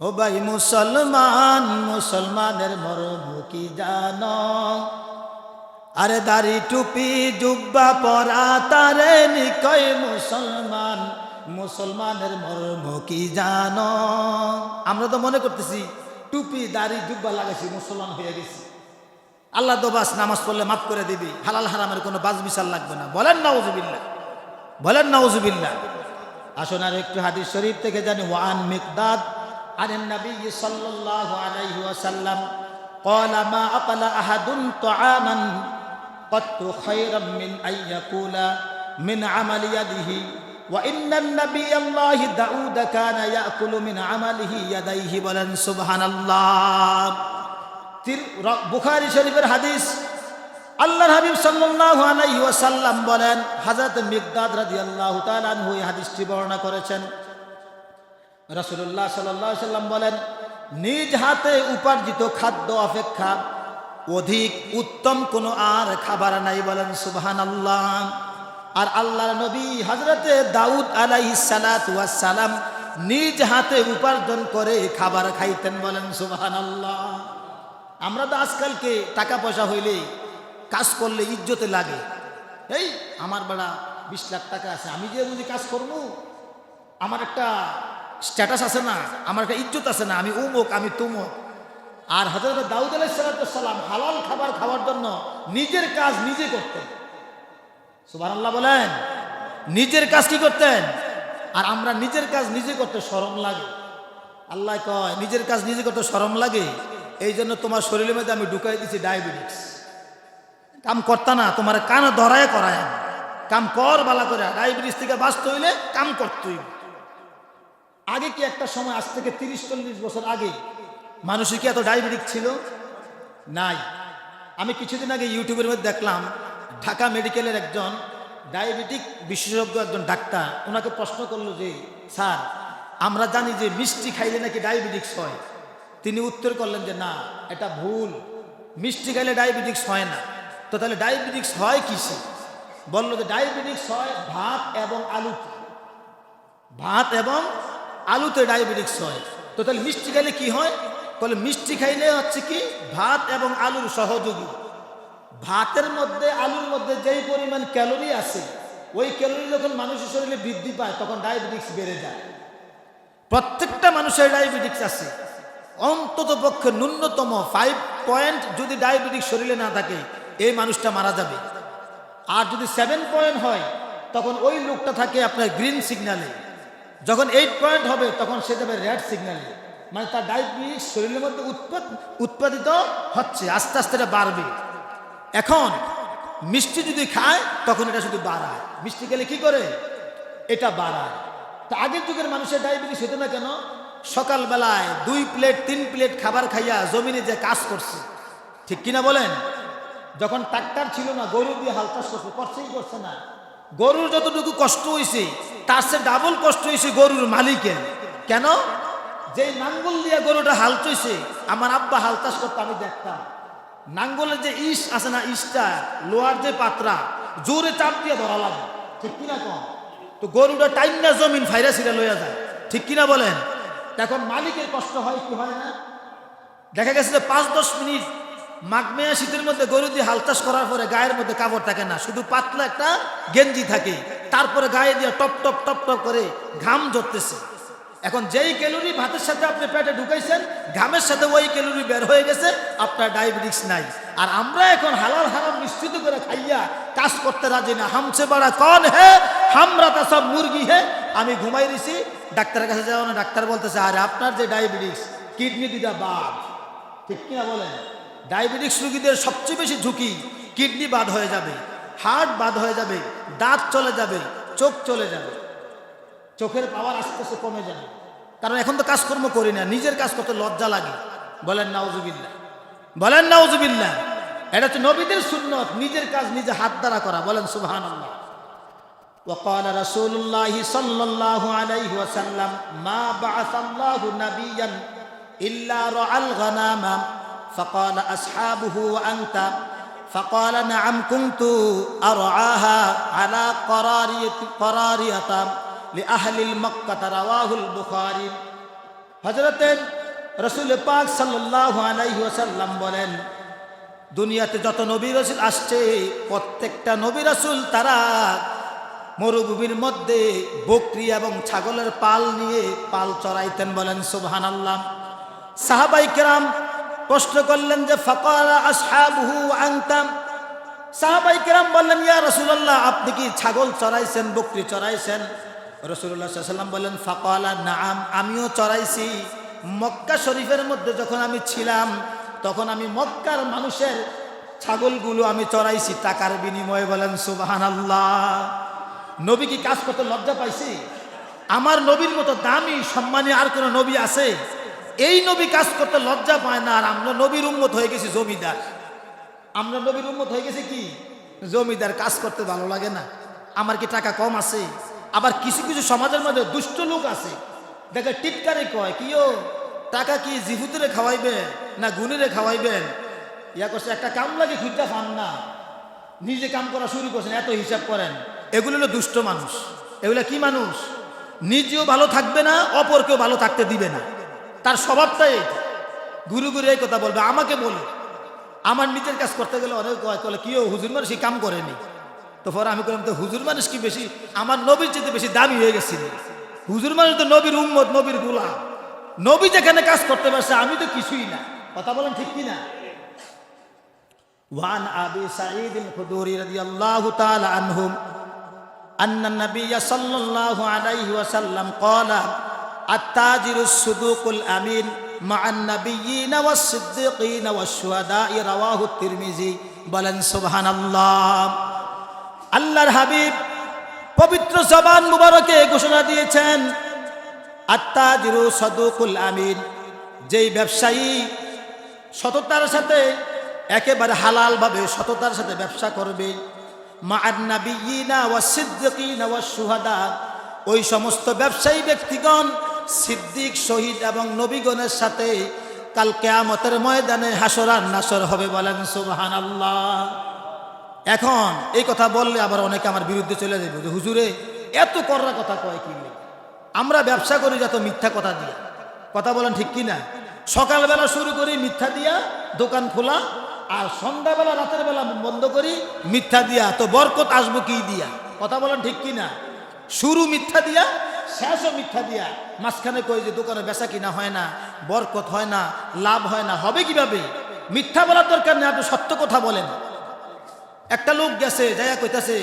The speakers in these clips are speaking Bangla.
ও ভাই মুসলমান, মুসলমানের মর্ম কি জানো? আরে দাড়ি টুপি জুব্বা পরা তারে নিকয় মুসলমান, মুসলমানের মর্ম কি জানো? আমরা তো মনে করতেছি টুপি দাড়ি জুব্বা লাগাইছি মুসলমান হয়ে গেছি, আল্লাহ তো বাস নামাজ পড়লে মাফ করে দিবি, হালাল হারামের কোনো বাজ বিচার লাগবে না। বলেন নাউজুবিল্লাহ, বলেন নাউজুবিল্লাহ। আসুন আর একটু হাদিস শরীফ থেকে জানি। ওয়ান মিকদাদ عن النبي صلى الله عليه وسلم قال ما أكل أحد طعاما قط خيرا من أن يقول من عمل يده وإن النبي الله داود كان يأكل من عمله يديه বলেন সুবহানাল্লাহ। বুখারী শরীফের হাদিস। আল্লাহর হাবিব সাল্লাল্লাহু আলাইহি ওয়াসাল্লাম বলেন, হযরত মিকদাদ রাদিয়াল্লাহু তাআলা আনহু এই হাদিসটি বর্ণনা করেছেন। রাসূলুল্লাহ সাল্লাল্লাহু আলাইহি ওয়াসাল্লাম বলেন, নিজ হাতে উপার্জিত খাদ্য অপেক্ষা অধিক উত্তম কোনো আর খাবার নাই। বলেন সুবহানাল্লাহ। আর আল্লাহর নবী হযরতে দাউদ আলাইহিস সালাতু ওয়াস সালাম নিজ হাতে উপার্জন করে খাবার খাইতেন। বলেন সুবহানাল্লাহ। আমরা তো আজকালকে টাকা পয়সা হইলে কাজ করলে ইজ্জতে লাগে। এই আমার বড় 20 লাখ টাকা আছে, আমি যে বুঝি কাজ করবো, আমার একটা স্ট্যাটাস আছে না, আমার একটা ইজ্জত আছে না, আমি উমুক আমি তুমুক। আর হযরত দাউদ আলাইহিস সালাম হালাল খাবার খাওয়ার জন্য নিজের কাজ নিজে করতেন। সুবহানাল্লাহ বলেন। নিজের কাজ কি করতেন? আর আমরা নিজের কাজ নিজে করতে শরম লাগে। আল্লাহ কয় নিজের কাজ নিজে করতে শরম লাগে, এই জন্য তোমার শরীরের মধ্যে আমি ঢুকাই দিছি ডায়াবেটিস। কাম করতা না, তোমার কান ধরায় করায়, কাম কর বালা করে। ডায়াবেটিস থেকে বাঁচতে হইলে কাম করতেই। আগে কি একটা সময়, আজ থেকে 30-40 বছর আগে মানুষের কি এত ডায়াবেটিস ছিল? নাই। আমি কিছুদিন আগে ইউটিউবের মধ্যে দেখলাম, ঢাকা মেডিকেলের একজন ডায়াবেটিক বিশেষজ্ঞ একজন ডাক্তার, ওনাকে প্রশ্ন করলো যে স্যার, আমরা জানি যে মিষ্টি খাইলে নাকি ডায়াবেটিস হয়। তিনি উত্তর করলেন যে না, এটা ভুল, মিষ্টি খাইলে ডায়াবেটিস হয় না। তো তাহলে ডায়াবেটিস হয় কিসে? বললো যে ডায়াবেটিস হয় ভাত এবং আলুতে, ভাত এবং আলুতে ডায়াবেটিস হয়। তো তাহলে মিষ্টি খাইলে কি হয়? বলে মিষ্টি খাইলে হচ্ছে কি ভাত এবং আলুর সহযোগী। ভাতের মধ্যে আলুর মধ্যে যেই পরিমাণ ক্যালোরি আছে, ওই ক্যালোরি যখন মানুষের শরীরে বৃদ্ধি পায় তখন ডায়াবেটিস বেড়ে যায়। প্রত্যেকটা মানুষের ডায়াবেটিস আছে। অন্তত পক্ষে ন্যূনতম 5 পয়েন্ট যদি ডায়াবেটিস শরীরে না থাকে, এই মানুষটা মারা যাবে। আর যদি 7 পয়েন্ট হয়, তখন ওই লোকটা থাকে আপনার গ্রিন সিগন্যালে। যখন 8 পয়েন্ট হবে তখন সে যাবে রেড সিগন্যালে। মানে তার ডায়াবেটিস শরীরের মধ্যে উৎপাদিত হচ্ছে, আস্তে আস্তে এটা বাড়বে। এখন মিষ্টি যদি খায় তখন এটা শুধু বাড়ায়। মিষ্টি খেলে কি করে? এটা বাড়ায়। তা আগের যুগের মানুষের ডায়াবেটিস হতো না কেন? সকালবেলায় 2 প্লেট 3 প্লেট খাবার খাইয়া জমিনে যে কাজ করছে, ঠিক কিনা বলেন? যখন ট্রাক্টর ছিল না, গরু দিয়ে হাল চাষ করছে, করছেই করছে না? গরুর যতটুকু কষ্ট হয়েছে তার চেয়ে ডাবল কষ্ট হয়েছে গরুর মালিকের। কেন? যেই নাঙ্গল দিয়ে গরুটা হাল চইছে, আমার আব্বা হাল চাষ করতে আমি দেখতাম, নাঙ্গলের যে ইস আছে না, ইসটা লোহার যে পাত্রা, জোরে চাপ দিয়ে ধরা লাগে, ঠিক কিনা কম? তো গরুটা টাইম না জমিন ফাইরা ছিঁড়ে লইয়া যায়, ঠিক কিনা বলেন? এখন মালিকের কষ্ট হয় কি হয় না? দেখা গেছে যে 5-10 মিনিট মাঘমেয়া শীতের মধ্যে গরু দিয়ে হাল চাষ করার পরে গায়ের মধ্যে কাপড় থাকে না, শুধু পাতলা একটা গেঞ্জি থাকে, তারপরে গায়ে দিয়ে টপ টপ টপ টপ করে ঘাম ঝরতেছে। এখন যেই ক্যালোরি ভাতের সাথে আপনি পেটে ঢুকাইছেন, ঘামের সাথে ওই ক্যালোরি বের হয়ে গেছে, আপনার ডায়াবেটিস নাই। আর আমরা এখন হালাল হারাম মিশ্রিত করে খাইয়া কাজ করতে রাজি না। হামছে বাড়া কন হে, হামরা তা সব মুরগি হে। আমি ঘুমাই দিছি, ডাক্তারের কাছে যাওয়া না, ডাক্তার বলতেছে আরে আপনার যে ডায়াবেটিস, কিডনি দুটা বাদ, ঠিক কিনা বলেন? ডায়াবেটিস রোগীদের সবচেয়ে বেশি ঝুঁকি কিডনি বাদ হয়ে যাবে, হার্ট বাদ হয়ে যাবে, দাঁত চলে যাবে, চোখ চলে যাবে, চোখের পাওয়ার আস্তে আস্তে কমে যাবে। কারণ এখন তো কাজকর্ম করি না, নিজের কাজ করতে লজ্জা লাগে। বলেন নাউজুবিল্লাহ, বলেন নাউজুবিল্লাহ। এটা হচ্ছে নবীদের সুন্নত, নিজের কাজ নিজে হাত দ্বারা করা। বলেন সুবহানাল্লাহ। وقال رسول الله صلى الله عليه وسلم ما بعث الله نبيا إلا رعى الغنم فقال أصحابه وأنت فقال نعم كنت أرعاها على قرارية لأهل المكة رواه البخاري হযরতে রাসূল পাক সাল্লাল্লাহু আলাইহি ওয়াসাল্লাম বলেন, দুনিয়াতে যত নবী রাসূল আসছে প্রত্যেকটা নবী রাসূল তারা মরুভূমির মধ্যে বকরি এবং ছাগলের পাল নিয়ে পাল চড়াইতেন। বলেন সুবহানাল্লাহ। সাহাবাই কেরাম প্রশ্ন করলেন যে ফাকালা আসহাবুহু আনতাম, সাহাবাই কেরাম বললেন ইয়া রাসূলুল্লাহ আপনি কি ছাগল চড়াইছেন, বকরি চড়াইছেন? রাসূলুল্লাহ সাল্লাল্লাহু আলাইহি ওয়াসাল্লাম বললেন ফাকালা নাআম, আমিও চড়াইছি। মক্কা শরীফের মধ্যে যখন আমি ছিলাম তখন আমি মক্কার মানুষের ছাগলগুলো আমি চড়াইছি টাকার বিনিময়ে। বলেন সুবহানাল্লাহ। নবী কি কাজ করতে লজ্জা পাইছি? আমার নবীর মতো দামি সম্মানী আর কোন নবী আছে? এই নবী কাজ করতে লজ্জা পায় না, আর আমরা নবীর উম্মত হয়ে গেছি জমিদার। আমরা নবীর উম্মত হয়ে গেছি কি জমিদার। কাজ করতে ভালো লাগে না? আমার কি টাকা কম আছে? আবার কিছু কিছু সমাজের মধ্যে দুষ্ট লোক আছে, দেখে টিটকারে কয় কি ও টাকা কি জিহুতুরে খাওয়াইবেন না গুণীরে খাওয়াইবেন? ইয়া করছে একটা কাম লাগে খুঁজতে পান না, নিজে কাম করা শুরু করছেন, এত হিসাব করেন। এগুলো হলো দুষ্ট মানুষ। এগুলো কি মানুষ? নিজেও ভালো থাকবে না, অপরকেও ভালো থাকতে দিবে না। তার স্বভাবটাই ঘুরে ঘুরে এই কথা বলবে। আমাকে বলে আমার নিজের কাজ করতে গেলে অনেক কয় কি ও হুজুর মানুষ কাম করেনি। তো পরে আমি বললাম তো হুজুর মানুষ কি বেশি আমার নবীর চেয়ে বেশি দামি হয়ে গেছিল? হুজুর মানুষ তো নবীর উম্মত, নবীর গোলাম। নবী যেখানে কাজ করতে পারছে আমি তো কিছুই না। কথা বলেন ঠিক কি না? ওয়ান আবি সাঈদ আল-খুদরি রাদিয়াল্লাহু তাআলা আনহু আন্না নবিয়্য সাল্লাল্লাহু আলাইহি ওয়াসাল্লাম ক্বালা আত-তাজিরু আস-সুদুকুল আমিন মা'আন নাবিয়্যিনা ওয়াস-সিদ্দীকিনা ওয়াশ-শুহাদা'i রাওয়াহু তিরমিজি। বলেন সুবহানাল্লাহ। আল্লাহর হাবিব পবিত্র জবান মুবারকে ঘোষণা দিয়েছেন আত-তাজিরু সাদুকুল আমিন, যেই ব্যবসায়ী সততার সাথে একেবারে হালালভাবে সততার সাথে ব্যবসা করবে, মা'আন নাবিয়্যিনা ওয়াস-সিদ্দীকিনা ওয়াশ-শুহাদা, ওই সমস্ত ব্যবসায়ী ব্যক্তিগণ সিদ্দিক, শহীদ এবং নবীগণের সাথে কাল কিয়ামতের ময়দানে হাসর আর নাসর হবে। বলেন সুবহানাল্লাহ। এখন এই কথা বললে আবার অনেকে আমার বিরুদ্ধে চলে যাবে যে হুজুরে এত কররা কথা কয় কি? আমরা ব্যবসা করি যত মিথ্যা কথা দিয়া। কথা বলেন ঠিক কি না? সকালবেলা শুরু করি মিথ্যা দিয়া দোকান খোলা, আর সন্ধ্যাবেলা রাতের বেলা বন্ধ করি মিথ্যা দিয়া। তো বরকত আসবো কি দিয়া? কথা বলেন ঠিক কি না? শুরু মিথ্যা দিয়া, শেষও মিথ্যা দিয়া। মাঝখানে কই যে দোকানে বেচা কিনা হয় না, বরকত হয় না, লাভ হয় না, হবে কিভাবে? মিথ্যা বলার দরকার নেই, আপনি সত্য কথা বলেন। একটা লোক গেছে যাইয়া কইতাছে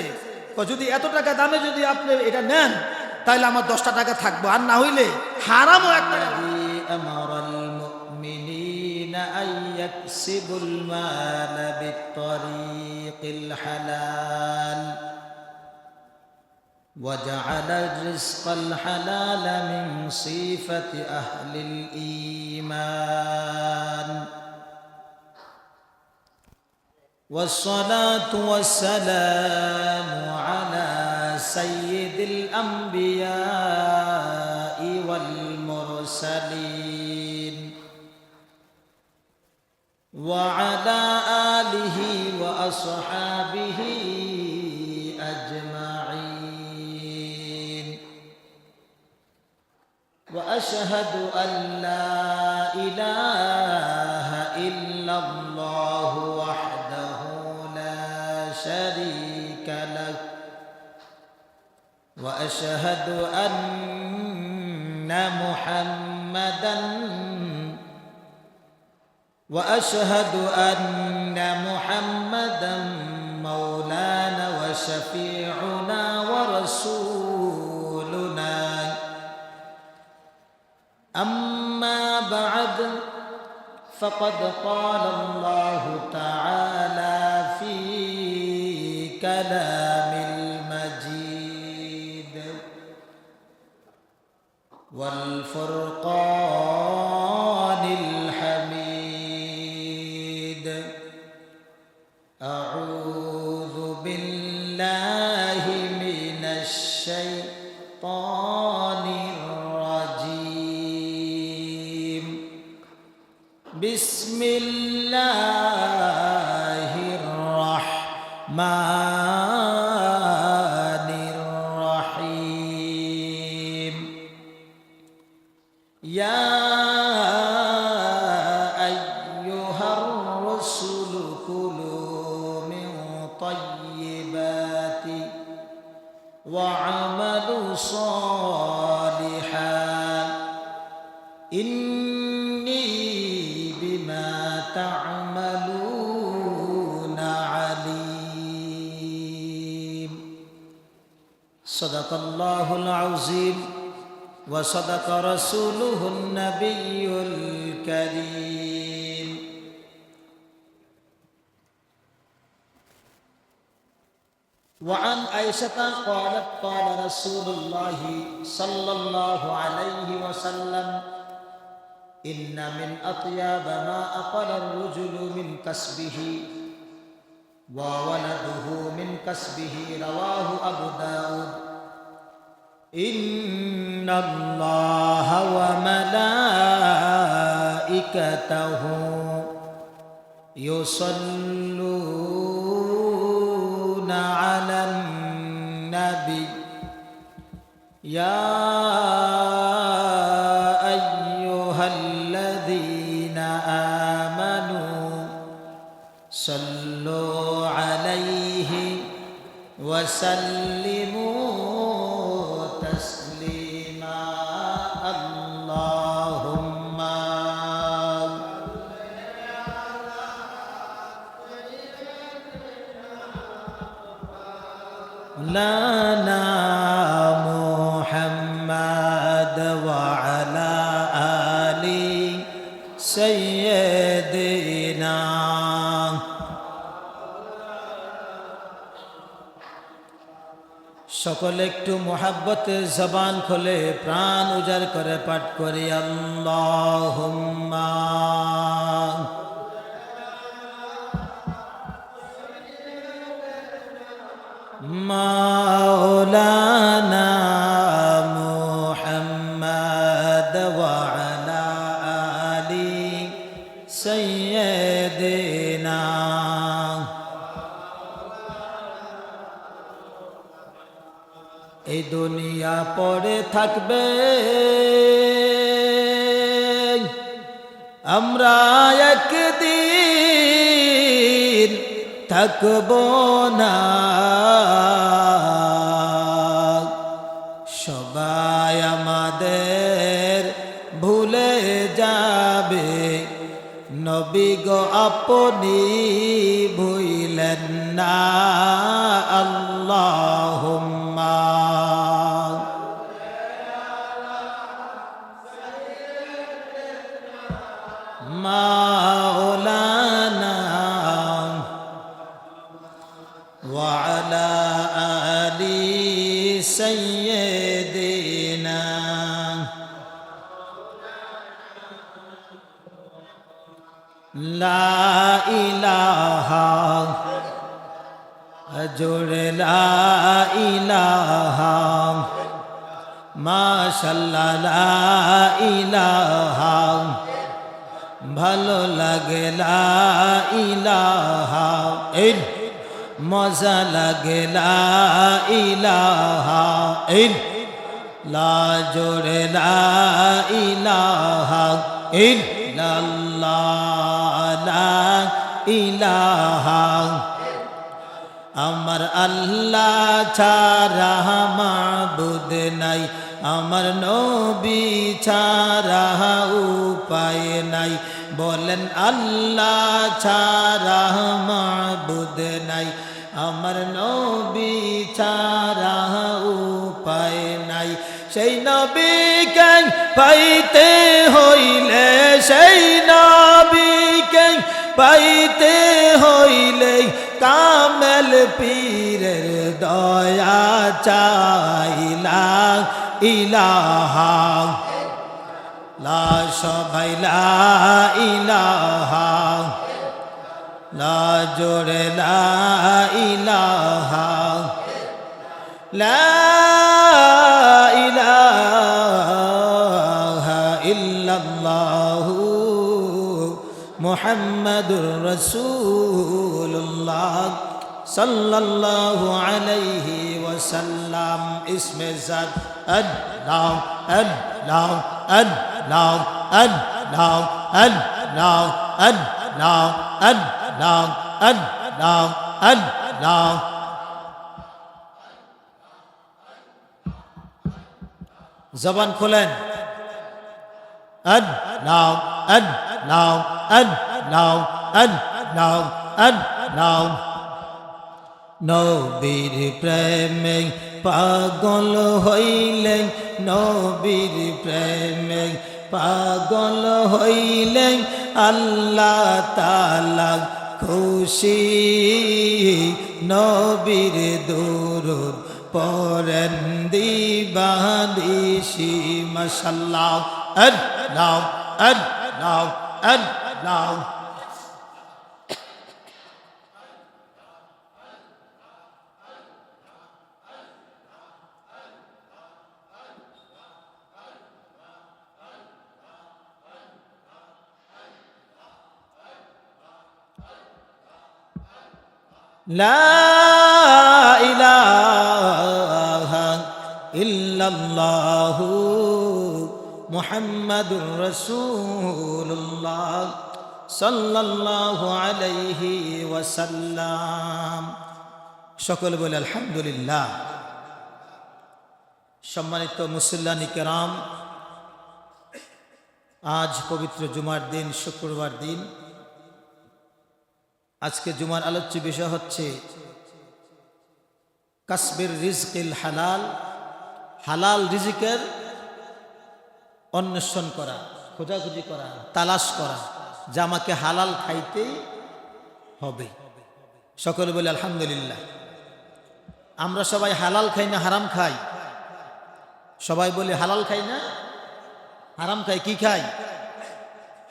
যদি এত টাকা দামে যদি আপনি এটা নেন তাহলে আমার 10টা টাকা থাকবো, আর না হইলে হারামও একটা। আমারাল মুমিনিনা আইয়াকসিবুল মাল বিত্তরিকিল হালাল وجعل الرزق الحلال من صفة أهل الإيمان والصلاة والسلام على سيد الأنبياء والمرسلين وعلى آله وأصحابه أجمعين وأشهد أن لا إله إلا الله وحده لا شريك له وأشهد أن محمدا مولانا وشفيعنا ورسولنا أما بعد فقد قال الله تعالى في كلام المجيد والفرقان الحميد أعوذ بالله من الشيطان الرجيم بسم الله الرحمن الرحيم يا ইন্নী বিমা তা'মালুনা আলীম। সাদাকাল্লাহুল আযীম ওয়া সাদাকা রাসূলুহুন নাবিয়্যুল কারীম। وعن عائشة قالت قال رسول الله صلى الله عليه وسلم إن من أطيب ما أكل الرجل من كسبه وولده من كسبه رواه أبو داود. إن الله وملائكته يصلون على النبي يا أيها الذين آمنوا صلوا عليه وسلموا تسليما. اللهم لنا محمد وعلى آل سيدنا. সকলে একটু মোহাব্বতে জবান খুলে প্রাণ উজাড় করে পাঠ করি আল্লাহুম্মা মাওলানা মুহাম্মদ ওয়া আলা আলি সাইয়্যিদিনা। এই দুনিয়া পড়ে থাকবে, আমরা একদিন থাকব না। সবাই আমাদের ভুলে যাবে, নবী গো আপনি ভুলেন না। আল্লাহুম্মা মাওলানা ওয়া আলা আলি সাইয়্যিদিনা। লা ইলাহা জোরে লা ইলাহা মাশাআল্লাহ লা ইলাহা ভালো লাগে লা ইলাহা ইল মজা লাগে লা ইলাহা ইল লা জোরে লা ইলাহা ইল্লাল্লাহ লা ইলাহা। আমার আল্লাহ ছাড়া মাবুদ নাই, আমার নবী ছাড়া উপায় নাই। বলেন আল্লাহ ছাড়া মাবুদ নাই, আমার নবী ছাড়া উপায় নাই। সেই নবীকে পাইতে হইলে, সেই নবীকে পাইতে হইলে কামেল পীরের দয়া চাইলা ইলাহা লা সবাই লা ইলাহা লা জোরে লা ইলাহা লা ইলাহা ইল্লাল্লাহু মুহাম্মাদুর রাসূলুল্লাহ সাল্লাল্লাহু আলাইহি ওয়াসাল্লাম। ইসমে জাত আল্লাহ আল্লাহ আল্লাহ আল্লাহ আল্লাহ আল্লাহ আল্লাহ আল্লাহ আল্লাহ। জবান খোলেন and now, and now, and now, and now, and now. নবীর প্রেমে পাগল হইলেন, নবীর প্রেমে পাগল হইলেন, আল্লাহ তাআলা খুশি। নবীর দুরূদ পড়েন দিবানিশি, মাশাআল্লাহ। And now, and now, and now. لا إله إلا الله محمد رسول الله صلى الله عليه وسلم। সকলে বলে আলহামদুলিল্লাহ। সম্মানিত মুসল্লানি কেরাম, আজ পবিত্র জুমার দিন, শুক্রবার দিন। আজকে জুমার আলোচ্য বিষয় হচ্ছে কাসবির রিজকিল হালাল, হালাল রিজিকের অন্বেষণ করা, খোঁজাখুঁজি করা, তালাশ করা, যা আমাকে হালাল খাইতেই হবে। সকলে বলে আলহামদুলিল্লাহ। আমরা সবাই হালাল খাই না হারাম খাই? সবাই বলে হালাল খাই না হারাম খাই? কি খাই?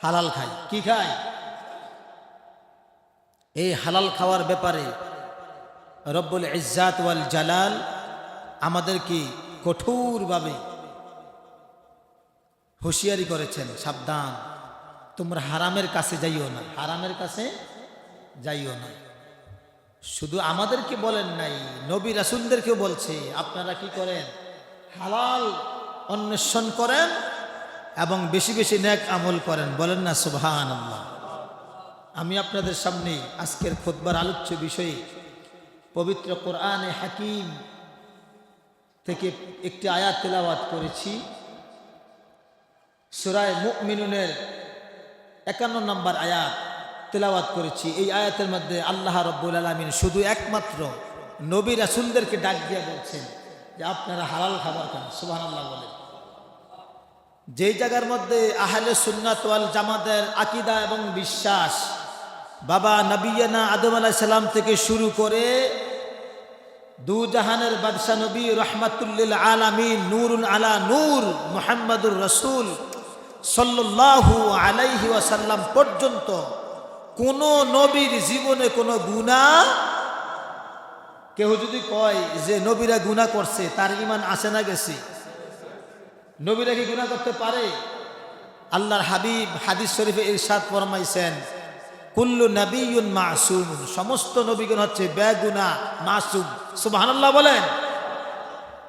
হালাল খাই। কি খাই? এই হালাল খাওয়ার ব্যাপারে রব্বুল ইজ্জাত ওয়াল জালাল আমাদেরকে কঠোরভাবে হুঁশিয়ারি করেছেন, সাবধান, তোমরা হারামের কাছে যাইও না, হারামের কাছে যাইও না। শুধু আমাদেরকে বলেন নাই, নবী রাসূলদেরকেও বলছে, আপনারা কি করেন? হালাল অন্বেষণ করেন এবং বেশি বেশি নেক আমল করেন। বলেন না সুবহানাল্লাহ। আমি আপনাদের সামনে আজকের খুতবার আলোচ্য বিষয়ে পবিত্র কোরআনে হাকিম থেকে একটি আয়াত তেলাওয়াত করেছি। সূরা মুমিনুনের 51 নম্বর আয়াত তেলাওয়াত করেছি। এই আয়াতের মধ্যে আল্লাহ রাব্বুল আলামিন শুধু একমাত্র নবী রাসূলদেরকে ডাক দিয়ে বলছেন যে আপনারা হালাল খাবার খান। সুবহানাল্লাহ বলেন। যেই জায়গার মধ্যে আহলে সুন্নাত ওয়াল জামাতের আকীদা এবং বিশ্বাস, বাবা নবিয়ানা আদম আলাইহিস সালাম থেকে শুরু করে দু জাহানের বাদশা নবী রাহমাতুল লিল আলামিন, নূরুন আলা নূর মুহাম্মাদুর রাসূল সাল্লাল্লাহু আলাইহি ওয়াসাল্লাম পর্যন্ত কোন নবীর জীবনে কোনো গুনাহ, কেউ যদি কয় যে নবীরা গুনাহ করছে, তার ঈমান আছে না গেছে? নবীরা কি গুনাহ করতে পারে? আল্লাহর হাবিব হাদিস শরীফে ইরশাদ ফরমাইছেন, কুল্লু নাবিয়্যুন মাসুম, সমস্ত নবীগণ হচ্ছে বেগুনাহ, মাসুম। সুবহানাল্লাহ বলেন।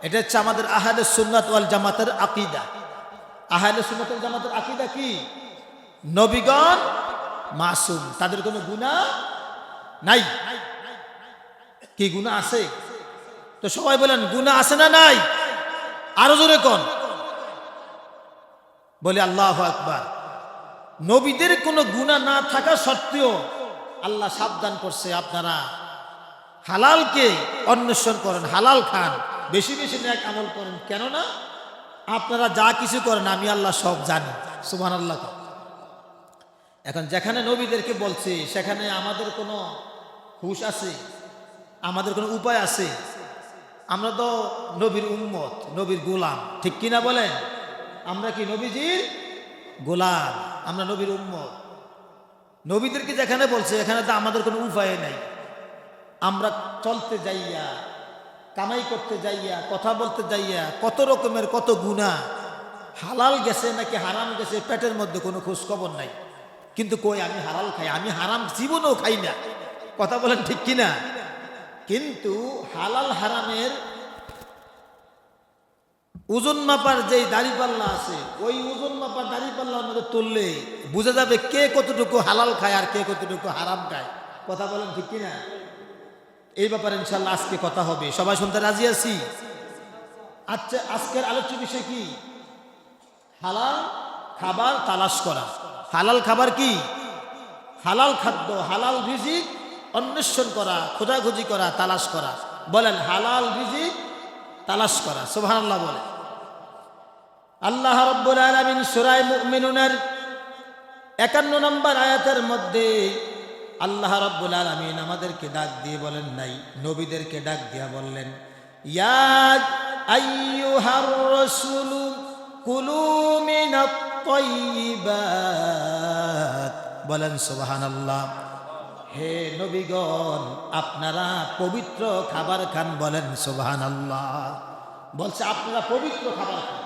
এটা হচ্ছে আমাদের আহলে সুন্নাত ওয়াল জামাতের আকীদা। আহলে সুন্নাত ওয়াল জামাতের আকীদা কি? নবীগণ মাসুম, তাদের কোনো গুনাহ নাই। কি গুনাহ আছে? তো সবাই বলেন গুনাহ আছে না নাই? আরো জোরে কোন বলে আল্লাহু আকবার। নবীদের কোনো গুনাহ না থাকা সত্ত্বেও আল্লাহ সাবধান করছে, আপনারা হালালকে অন্বেষণ করেন, হালাল খান, বেশি বেশি নেক আমল করেন। কেননা আপনারা যা কিছু করেন আমি আল্লাহ সব জানি। সুবহানাল্লাহ। এখন যেখানে নবীদেরকে বলছে সেখানে আমাদের কোনো হুঁশ আছে? আমাদের কোনো উপায় আছে? আমরা তো নবীর উম্মত, নবীর গোলাম, ঠিক কিনা বলেন? আমরা কি নবীজির গোলাম? আমরা নবীর উম্মত। নবীদেরকে যেখানে বলছে এখানে তো আমাদের কোনো উপায় নাই। আমরা চলতে যাইয়া, কামাই করতে যাইয়া, কথা বলতে যাইয়া কত রকমের কত গুনাহ, হালাল গেছে নাকি হারাম গেছে পেটের মধ্যে কোনো খোঁজ খবর নাই। কিন্তু কই আমি হালাল খাই, আমি হারাম জীবনেও খাই না। কথা বলেন ঠিক কিনা? কিন্তু হালাল হারামের ওজন মাপার যেই দাড়িপাল্লা আছে, ওই ওজন মাপার দাড়িপাল্লার মধ্যে তুললে বোঝা যাবে কে কতটুকু হালাল খায় আর কে কতটুকু হারাম খায়। কথা বলেন ঠিক কিনা? এই ব্যাপারে ইনশাআল্লাহ আজকে কথা হবে। সবাই শুনতে রাজি আছি? আচ্ছা, আজকের আলোচ্য বিষয় কি? হালাল খাবার তালাশ করা। হালাল খাবার কি? হালাল খাদ্য, হালাল রিজিক অন্বেষণ করা, খোঁজাখুঁজি করা, তালাশ করা। বলেন হালাল রিজিক তালাশ করা। সুবহানাল্লাহ বলেন। আল্লাহ রাব্বুল আলামিন সূরা মুমিনুনের 51 নম্বর আয়াতের মধ্যে আল্লাহ রাব্বুল আলামিন আমাদেরকে ডাক দিয়ে বলেন নাই, নবীদেরকে ডাক দিয়া বললেন, ইয়া আইয়ুহার রাসূলু কুলু মিনাত তাইয়্যিবাত। বলেন সুবহানাল্লাহ। হে নবীগণ, আপনারা পবিত্র খাবার খান। বলেন সুবহানাল্লাহ। বলছে আপনারা পবিত্র খাবার খান।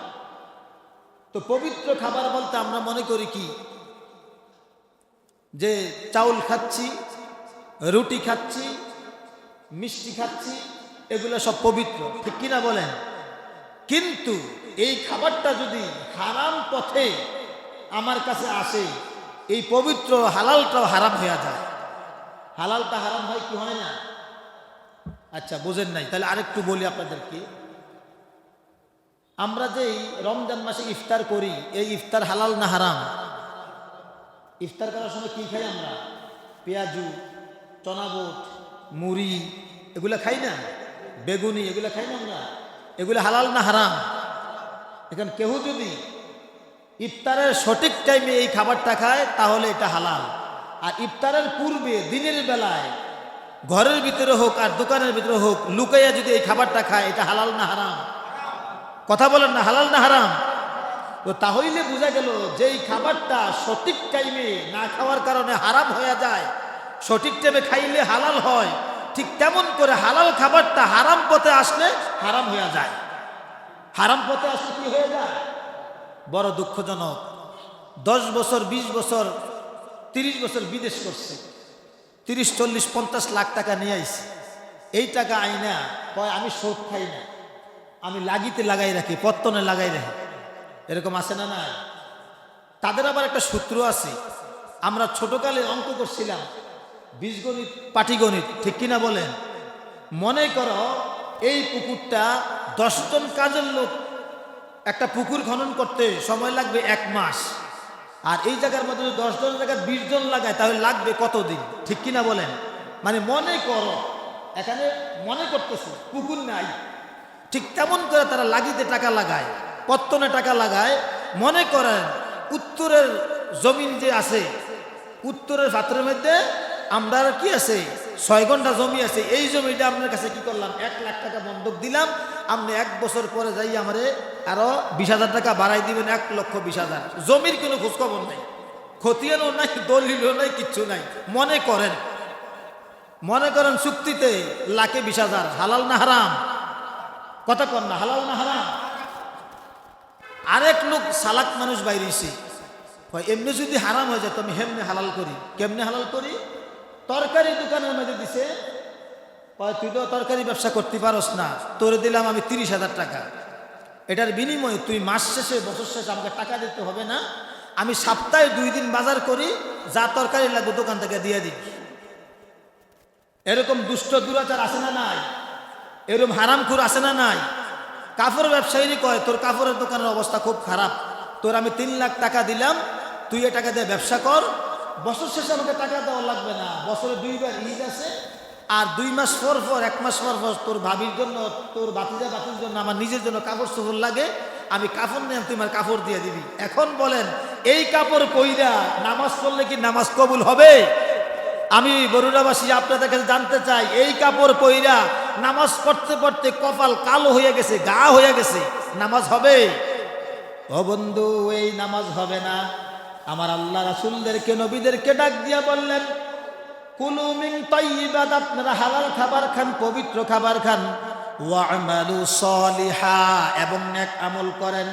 তো পবিত্র খাবার বলতে আমরা মনে করি কি, যে চাউল খাচ্ছি, রুটি খাচ্ছি, মিষ্টি খাচ্ছি, এগুলো সব পবিত্র, ঠিক কিনা বলেন? কিন্তু এই খাবারটা যদি হারাম পথে আমার কাছে আসে, এই পবিত্র হালালটাও হারাম হয়ে যায়। হালালটা হারাম হয় কি হয় না? আচ্ছা বুঝেন নাই, তাহলে আরেকটু বলি আপনাদেরকে। আমরা যে রমজান মাসে ইফতার করি, এই ইফতার হালাল না হারাম? ইফতার করার সময় কি খাই আমরা? পেঁয়াজু, চনাবোট, মুড়ি, এগুলো খাই না? বেগুনি, এগুলো খাই না আমরা? এগুলো হালাল না হারাম? এখন কেউ যদি ইফতারের সঠিক টাইমে এই খাবারটা খায় তাহলে এটা হালাল। আর ইফতারের পূর্বে দিনের বেলায় ঘরের ভিতরে হোক আর দোকানের ভিতরে হোক লুকাইয়া যদি এই খাবারটা খায়, এটা হালাল না হারাম? কথা বলেন না, হালাল না হারাম? তো তাহলে বোঝা গেল যে এই খাবারটা সঠিক টাইমে না খাওয়ার কারণে হারাম হয়ে যায়, সঠিক টাইমে খাইলে হালাল হয়। ঠিক তেমন করে হালাল খাবারটা হারাম পথে আসলে হারাম হয়ে যায়। হারাম পথে আসলে কি হয়ে যায়? বড় দুঃখজনক। 10 বছর, 20 বছর, 30 বছর বিদেশ করছে, 30, 40, 50 লাখ টাকা নিয়ে আইছে। এই টাকা আইনা কয় আমি সুদ খাই না, আমি লাগিতে লাগাই রাখি, পত্তনে লাগাই রাখি। এরকম আছে না? না, তাদের আবার একটা সূত্র আছে। আমরা ছোটকালে অঙ্ক করছিলাম, বীজগণিত, পাটিগণিত, ঠিক কিনা বলেন? মনে করো এই পুকুরটা 10 জন কাজের লোক একটা পুকুর খনন করতে সময় লাগবে 1 মাস। আর এই জায়গার মধ্যে 10 জনের জায়গায় 20 জন লাগায়, তাহলে লাগবে কতদিন? ঠিক কিনা বলেন? মানে মনে করো, এখানে মনে করতেছে পুকুর নাই, ঠিক তেমন করে তারা লাগিতে টাকা লাগায়, পত্তনে টাকা লাগায়। মনে করেন উত্তরের জমিন যে আছে, উত্তরের পাত্রের মধ্যে আমরা কি আছে, 6 ঘন্টা জমি আছে। এই জমিটা আপনার কাছে কি করলাম, 1 লাখ টাকা বন্ধক দিলাম, আপনি 1 বছর পরে যাই আমারে আরো 20,000 টাকা বাড়াই দিবেন, 1,20,000। জমির কোনো খোঁজখবর নাই, খতিয়ানও নাই, দলিলও নাই, কিচ্ছু নাই। মনে করেন চুক্তিতে লাখে 20,000। হালাল না হারাম? কথা কন না, হালাল না হারাম? আরেক লোক সালাক মানুষ বাইরেছি, এমনি যদি হারাম হয়ে যায় আমি হেমনে হালাল করি। কেমনে হালাল করি? তরকারি দোকানের মধ্যে দিছে, তুই তো তরকারি ব্যবসা করতে পারস না, তোরে দিলাম আমি 30,000 টাকা। এটার বিনিময়ে তুই মাস শেষে, বছর শেষে আমাকে টাকা দিতে হবে না, আমি সপ্তাহে 2 দিন বাজার করি, যা তরকারি লাগবে দোকান থেকে দিয়ে দিই। এরকম দুষ্ট দুরাচার আছে না নাই? এরকম হারামখোর আছে না নাই? কাপড় ব্যবসায়ী কয় তোর কাপড়ের দোকানের অবস্থা খুব খারাপ, তোর আমি 3 লাখ টাকা দিলাম, তুই এ টাকা দিয়ে ব্যবসা কর, বছর শেষে আমাকে টাকা দেওয়া লাগবে না, বছরে 2 বার ঈদ আছে, আর 2 মাস পর পর, 1 মাস পর পর তোর ভাবির জন্য, তোর বাতিজা বাতির জন্য, আমার নিজের জন্য কাপড় চোপড় লাগে, আমি কাপড় নিয়ে তুই আমার কাপড় দিয়ে দিবি। এখন বলেন এই কাপড় কইরা নামাজ পড়লে কি নামাজ কবুল হবে? আমি বরুড়াবাসী আপনাদের কাছে জানতে চাই, এই কাপড় পইরা নামাজ পড়তে পড়তে কপাল কালো হয়ে গেছে, গা হয়ে গেছে, নামাজ হবে? ও বন্ধু, এই নামাজ হবে না। আমার আল্লাহ রাসূলদেরকে, নবীদেরকে ডাক দিয়া বললেন, কুলু মিন তাইয়্যিবাত, আপনারা হালাল খাবার খান, পবিত্র খাবার খান, ওয়া'মালু সলিহা, এবং নেক আমল করেন,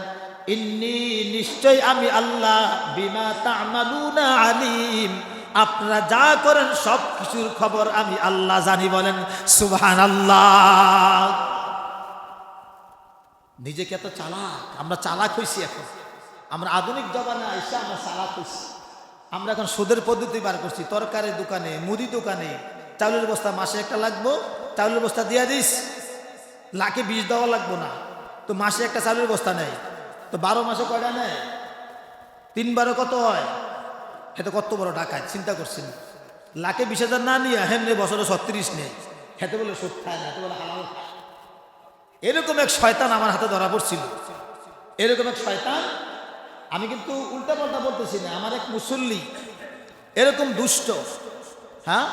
ইন্নী, নিশ্চয় আমি আল্লাহ, বিমা তা'মালুনা আলিম, আপনারা যা করেন সব কিছুর খবর আমি আল্লাহ জানি। বলেন সুবহানাল্লাহ। নিজেকে এত চালাক, আমরা চালাক হইছি। এখন আমরা আধুনিক জমানায় এসে আমরা চালাক হইছি। আমরা এখন সুদের পদ্ধতি বার করছি। তরকারির দোকানে, মুদি দোকানে চাউলের বস্তা মাসে একটা লাগবো, চাউলের বস্তা দিয়া দিস, লাখে 20 দেওয়া লাগবো না, তো মাসে একটা চাউলের বস্তা নেয়, তো 12 মাসে কয়টা নেয়? 3 কত হয়? হেতে কত বড় ডাকাত চিন্তা করছেন। লাখে 20,000 না নিয়ে হেমনে বছরে 36 নেই, হেতে বলে সুদ খায় না, হেতে বলে হালাল খায়। এরকম এক শয়তান আমার হাতে ধরা পড়ছিল। এরকম এক শয়তান, আমি কিন্তু উল্টা পাল্টা বলতেছি না, আমার এক মুসল্লি এরকম দুষ্ট, হ্যাঁ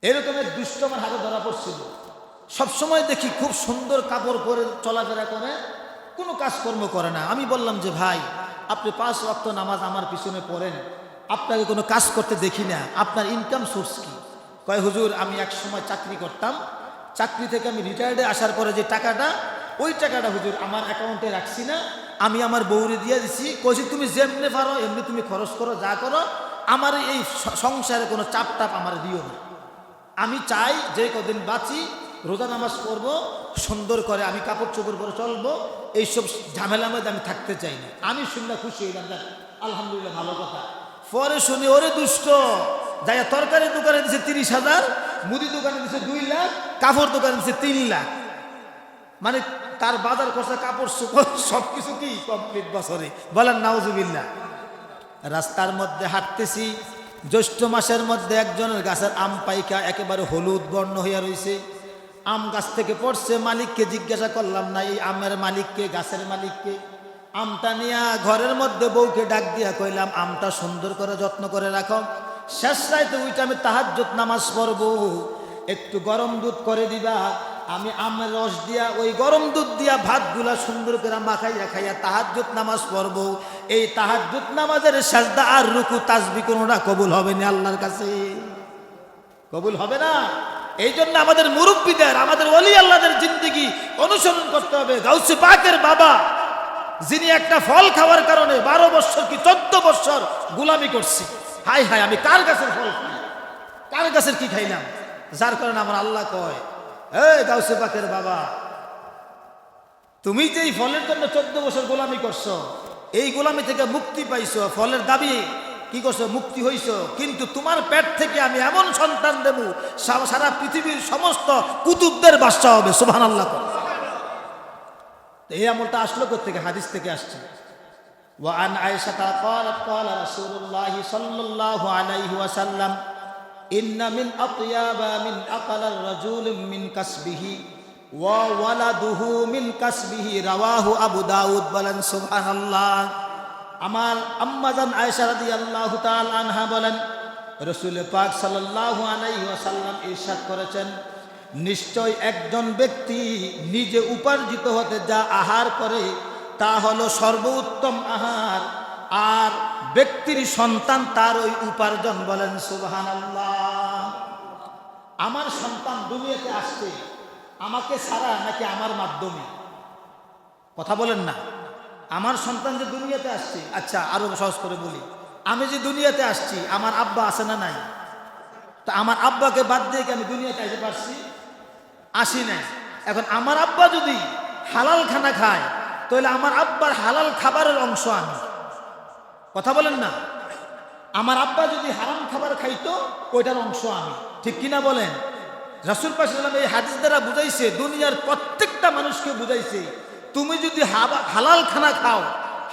এরকম এক দুষ্ট আমার হাতে ধরা পড়ছিল। সবসময় দেখি খুব সুন্দর কাপড় পরে চলাফেরা করে, কোনো কাজকর্ম করে না। আমি বললাম যে ভাই, আপনি 5 ওয়াক্ত নামাজ আমার পিছনে পড়েন, আপনাকে কোনো কাজ করতে দেখি না, আপনার ইনকাম সোর্স কি? কয় হুজুর, আমি এক সময় চাকরি করতাম, চাকরি থেকে আমি রিটায়ার্ডে আসার পরে যে টাকাটা, ওই টাকাটা হুজুর আমার অ্যাকাউন্টে রাখছি না, আমি আমার বউরে দিয়ে দিছি। কইছি তুমি যেমনি পারো এমনি তুমি খরচ করো, যা করো, আমার এই সংসারে কোনো চাপ টাপ আমার দিও না। আমি চাই যে কদিন বাঁচি রোজা নামাজ করবো, সুন্দর করে আমি কাপড় চোপড় পরে চলবো, এইসব ঝামেলার মধ্যে আমি থাকতে চাই না। আমি শুনলে খুশি হইলাম, আলহামদুলিল্লাহ, ভালো কথা। পরে শুনি ওরে দুষ্ট, যাই তরকারি দোকানে দিছে 30,000, মুদি দোকানে দিছে 2 লাখ, কাপড় দোকানে দিছে 3 লাখ। মানে তার বাজার খরচা, কাপড় চোপড় সবকিছু কি কমপ্লিট বছরে। বলেন নাউজুবিল্লাহ। রাস্তার মধ্যে হাঁটতেছি, জ্যৈষ্ঠ মাসের মধ্যে একজনের গাছের আম পাইকা একেবারে হলুদ বর্ণ হইয়া রয়েছে। আম গাছ থেকে পড়ছে, মালিককে জিজ্ঞাসা করলাম না, এই আমের মালিককে, গাছের মালিককে। আমটা নিয়ে ঘরের মধ্যে বউকে ডাক দিয়া কইলাম, আমটা সুন্দর করে যত্ন করে রাখো, শেষ রাইতে উইটা আমি তাহাজ্জুদ নামাজ পড়বো, একটু গরম দুধ করে দিবা, আমি আমের রস দিয়া ওই গরম দুধ দিয়া ভাতগুলা সুন্দর করে মাখাইয়া খাইয়া তাহাজ্জুদ নামাজ পড়বো। এই তাহাজ্জুদ নামাজের সাজদা আর রুকু তাসবিহ কোনোটা কবুল হবে না আল্লাহর কাছে, কবুল হবে না। এই জন্য আমাদের মুরব্বীদের, আমাদের ওলি আল্লাহদের জিন্দেগি অনুসরণ করতে হবে। গাউসে পাকের বাবা, যিনি একটা ফল খাওয়ার কারণে 12 বছর কি 14 বছর গোলামি করছি। হাই হাই, আমি কার গাছের ফল খাই, কার গাছের কি খাইলাম? যার কারণে আমার আল্লাহ কয়, এই গাউসে পাকের বাবা, তুমি যে এই ফলের জন্য 14 বছর গোলামি করছো, এই গোলামি থেকে মুক্তি পাইছো, ফলের দাবি কি করছো, মুক্তি হইছো, কিন্তু তোমার পেট থেকে আমি এমন সন্তান দেব, সারা পৃথিবীর সমস্ত কুতুবদের বাদশা হবে। সুবহানাল্লাহ। এই আমলটা আসলো কোথেকে? হাদিস থেকে আসছে। وعن عائشة قالت قال رسول الله صلى الله عليه وسلم إن من أطيب من أقل الرجل من كسبه وولده من كسبه رواه أبو داود বলেন সুবহানাল্লাহ। আমার আম্মাজান আয়েশা রাদিয়াল্লাহু তাআলা আনহা বলেন, রাসূল পাক সাল্লাল্লাহু আলাইহি ওয়াসাল্লাম ইরশাদ করেছেন, নিশ্চয় একজন ব্যক্তি নিজে উপার্জিত হতে যা আহার করে তা হলো সর্বোত্তম আহার, আর ব্যক্তির সন্তান তার ওই উপার্জন। বলেন সুবহানাল্লাহ। আমার সন্তান দুনিয়াতে আসছে আমাকে ছাড়া নাকি আমার মাধ্যমে? কথা বলেন না। আমার সন্তান যে দুনিয়াতে আসছে, আচ্ছা আরো সহজ করে বলি, আমি যে দুনিয়াতে আসছি আমার আব্বা আছে না নাই? তা আমার আব্বাকে বাদ দিয়ে কি আমি দুনিয়াতে আসতে পারছি? আসি নাই। এখন আমার আব্বা যদি হালাল খানা খায়, তাহলে আমার আব্বার হালাল খাবারের অংশ আমি। কথা বলেন না। আমার আব্বা যদি হারাম খাবার খাইতো, ওইটার অংশ আমি। ঠিক কিনা বলেন? রাসূল পাক সাল্লাল্লাহু আলাইহি ওয়াসাল্লাম এই হাদিস দ্বারা বুঝাইছে, দুনিয়ার প্রত্যেকটা মানুষকে বুঝাইছে, তুমি যদি হালাল খানা খাও,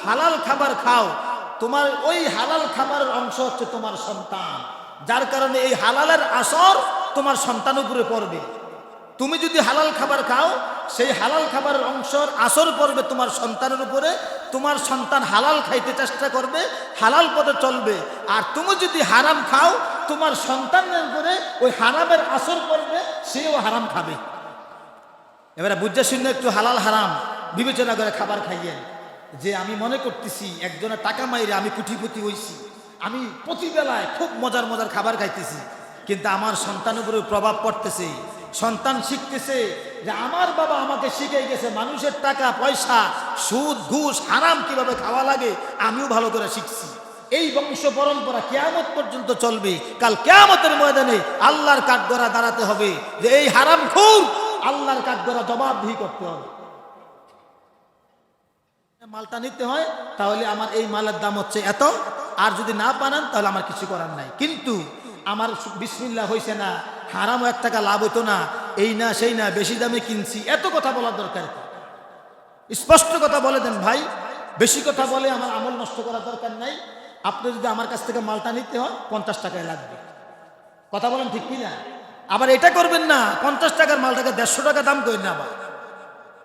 হালাল খাবার খাও, তোমার ওই হালাল খাবারের অংশ হচ্ছে তোমার সন্তান, যার কারণে এই হালালের আসর তোমার সন্তান উপরে পড়বে। তুমি যদি হালাল খাবার খাও, সেই হালাল খাবারের অংশের আসর পড়বে তোমার সন্তানের উপরে। তোমার সন্তান হালাল খাইতে চেষ্টা করবে, হালাল পথে চলবে। আর তুমি যদি হারাম খাও, তোমার সন্তানের উপরে ওই হারামের আসর পড়বে, সেও হারাম খাবে। এবারে বুঝা শুনে একটু হালাল হারাম বিবেচনা করে খাবার খাইয়েন। যে আমি মনে করতেছি একজনের টাকা মাইরে আমি কুটিপতি হইছি, আমি প্রতিবেলায় খুব মজার মজার খাবার খাইতেছি, কিন্তু আমার সন্তানের উপরে প্রভাব পড়তেছে। সন্তান শিখতেছে যে আমার বাবা আমাকে শিখিয়ে গেছে মানুষের টাকা পয়সা, সুদ ঘুষ হারাম কিভাবে খাওয়া লাগে, আমিও ভালো করে শিখছি। এই বংশ পরম্পরা কিয়ামত পর্যন্ত চলবে। কাল কিয়ামতের ময়দানে আল্লাহর কাঠগড়া দাঁড়াতে হবে যে এই হারামখোর আল্লাহর কাঠগড়া জবাবদিহি করতে হবে। মালটা নিতে হয়, তাহলে আমার এই মালের দাম হচ্ছে এত, আর যদি না পানান তাহলে আমার কিছু করার নাই। কিন্তু আমার বিসমিল্লাহ হইছে না, হারামও 1 টাকা লাভ হইতো না, এই না সেই না, বেশি দামে কিনছি, এত কথা বলার দরকার। স্পষ্ট কথা বলে দেন ভাই, বেশি কথা বলে আমার আমল নষ্ট করার দরকার নাই। আপনি যদি আমার কাছ থেকে মালটা নিতে হয় 50 টাকায় লাগবে। কথা বলেন ঠিক কি না? আবার এটা করবেন না 50 টাকার মালটাকে 150 টাকা দাম করেন না। আবার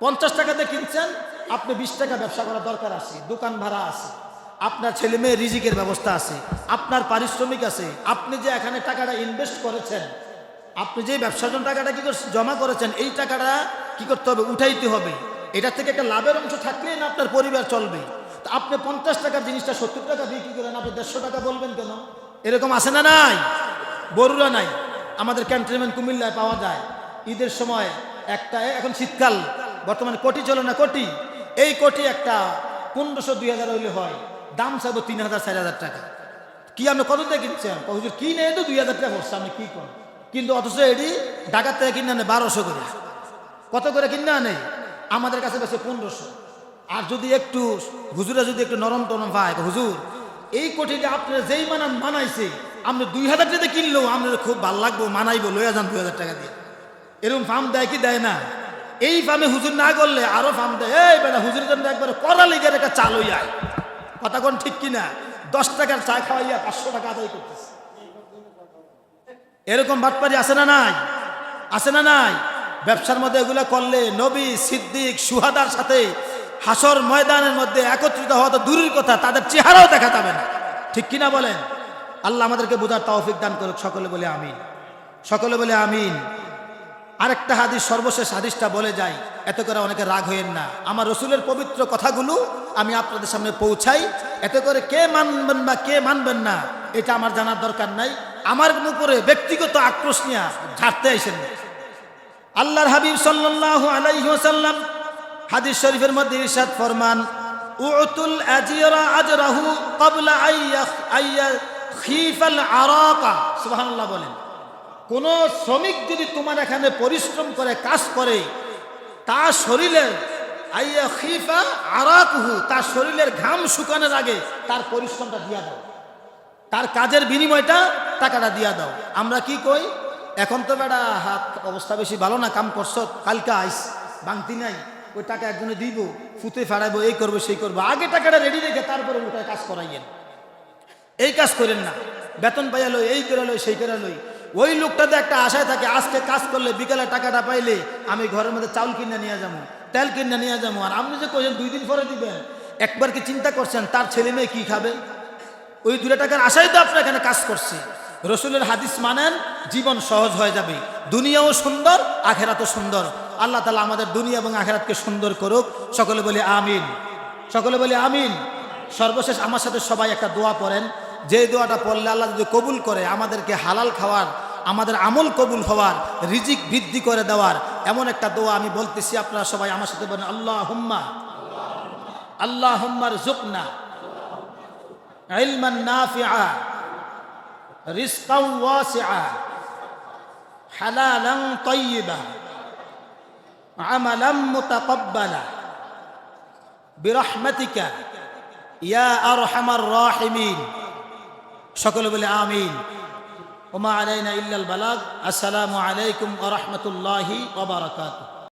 50 টাকাতে কিনছেন, আপনি 20 টাকা ব্যবসা করার দরকার আছে, দোকান ভাড়া আছে, আপনার ছেলে মেয়ে রিজিকের ব্যবস্থা আছে, আপনার পারিশ্রমিক আছে, আপনি যে এখানে টাকাটা ইনভেস্ট করেছেন, আপনি যে ব্যবসার জন্য টাকাটা কি করছেন জমা করেছেন, এই টাকাটা কি করতে হবে? উঠাইতে হবে। এটা থেকে একটা লাভের অংশ থাকলেই না আপনার পরিবার চলবে। তো আপনি 50 টাকার জিনিসটা 70 টাকা বিক্রি করেন, আপনি 150 টাকা বলবেন কেন? এরকম আছে না নাই? বড়ুরা নাই, আমাদের ক্যান্টনমেন্ট কুমিল্লায় পাওয়া যায়। ঈদের সময় একটা, এখন শীতকাল, বর্তমানে কোটি চলে না, কোটি, এই কোটি একটা 1500-2000 হইলে হয়, দাম চাইবো 3000-4000 টাকা। কি আপনি কত দিয়ে কিনছেন? হুজুর কি নেই তো 2000 টাকা পড়ছে, আপনি কি করেন? কিন্তু অথচ এটি ঢাকার থেকে কিনে আনে 1200 করে। কত করে কিনে আনে? আমাদের কাছে বেশি 1500। আর যদি একটু হুজুরা যদি একটু নরম টরম পায়, হুজুর এই কোটিটা আপনার যেই মানাইছে, আপনি 2000 টাকা কিনলেও আপনার খুব ভালো লাগবো, মানাইবো, লইয়া যান 2000 টাকা দিয়ে। এরকম ফার্ম দেয় কি দেয় না? এই ফার্মে হুজুর না করলে আরো ফার্ম দেয়। এই বেটা হুজুরের জন্য একবারে কড়া লিগের একটা চাল হইয়া, কথা কোন ঠিক কিনা? 10 টাকার চা খাওয়াইয়া 500 টাকা আদায় করতেছে। এরকম বাটপারি আছে না নাই? আছে না নাই? ব্যবসার মধ্যে এগুলো করলে নবী, সিদ্দিক, সুহাদার সাথে হাসর ময়দানের মধ্যে একত্রিত হওয়া তো দূরের কথা, তাদের চেহারাও দেখা যাবে না। ঠিক কিনা বলেন? আল্লাহ আমাদেরকে বোঝার তৌফিক দান করুক। সকলে বলে আমিন, সকলে বলে আমিন। আরেকটা হাদিস, সর্বশেষ হাদিসটা বলে যাই, এত করে অনেকে রাগ হইেন না। আমার রসুলের পবিত্র কথাগুলো আমি আপনাদের সামনে পৌঁছাই, এতে করে কে মানবেন বা কে মানবেন না এটা আমার জানার দরকার নাই। আমার উপরে ব্যক্তিগত আক্রোশ নিয়ে ঝাড়তে আইসেন না। আল্লাহর হাবিব সাল্লাল্লাহু আলাইহি ওয়াসাল্লাম হাদিস শরীফের মধ্যে ইরশাদ ফরমান, উতুল আজিরা আজরাহু ক্বাবলা আইয়া খিফাল আরাকা। সুবহানাল্লাহ বলেন। কোন শ্রমিক যদি তোমার এখানে পরিশ্রম করে, কাজ করে, তার শরীরের আইয়া খিফা আরাকুহু, তার শরীরের ঘাম শুকানোর আগে তার পরিশ্রমটা দিয়া দাও, তার কাজের বিনিময়টা টাকাটা দিয়া দাও। আমরা কি কই? এখন তো বেটা হাত অবস্থা বেশি ভালো না, কাম করছ, কালকে আইস, বাংতি নাই, ওই টাকা একজনে দিব, ফুতে ফাড়াইবো, এই করবো সেই করবো, আগে টাকাটা রেডি রেখে তারপরে ওটায় কাজ করাইয়েন। এই কাজ করেন না। বেতন পাইয়া লই, এই করে লই, সেই করে লই। ওই লোকটাতে একটা আশায় থাকে, আজকে কাজ করলে বিকালে টাকাটা পাইলে আমি ঘরের মধ্যে চাউল কিনে নিয়ে যাবো, তেল কিনে নিয়ে যাবো। আর আপনি যে কইছেন 2 দিন পরে দিবেন, একবার কি চিন্তা করছেন তার ছেলে মেয়ে কি খাবে? ওই 2 টাকার আশায় তো আপনার এখানে কাজ করছে। রসুলের হাদিস মানেন, জীবন সহজ হয়ে যাবে, দুনিয়াও সুন্দর, আখেরাতও সুন্দর। আল্লাহ তাআলা আমাদের দুনিয়া এবং আখেরাতকে সুন্দর করুক। সকলে বলি আমিন, সকলে বলি আমিন। সর্বশেষ আমার সাথে সবাই একটা দোয়া পড়েন, যে দোয়াটা পড়লে আল্লাহ যদি কবুল করে, আমাদেরকে হালাল খাওয়ার, আমাদের আমল কবুল হওয়ার, রিজিক বৃদ্ধি করে দেওয়ার এমন একটা দোয়া আমি বলতেছি। আপনারা সবাই আমার সাথে বলেন, আল্লাহুম্মা আল্লাহুম্মা রযুকনা ইলমান নাফিআ রিজকান ওয়াসিআ হালালান তাইয়্যিবা আমালান মুতাকাব্বালা বিরহমাতিকা ইয়া আরহামার রাহিমিন। সকলে বলে আমিন। ওমা আলাইনা ইল্লাল বালাগ। আসসালামু আলাইকুম ওয়া রাহমাতুল্লাহি ওয়া বারাকাতুহু।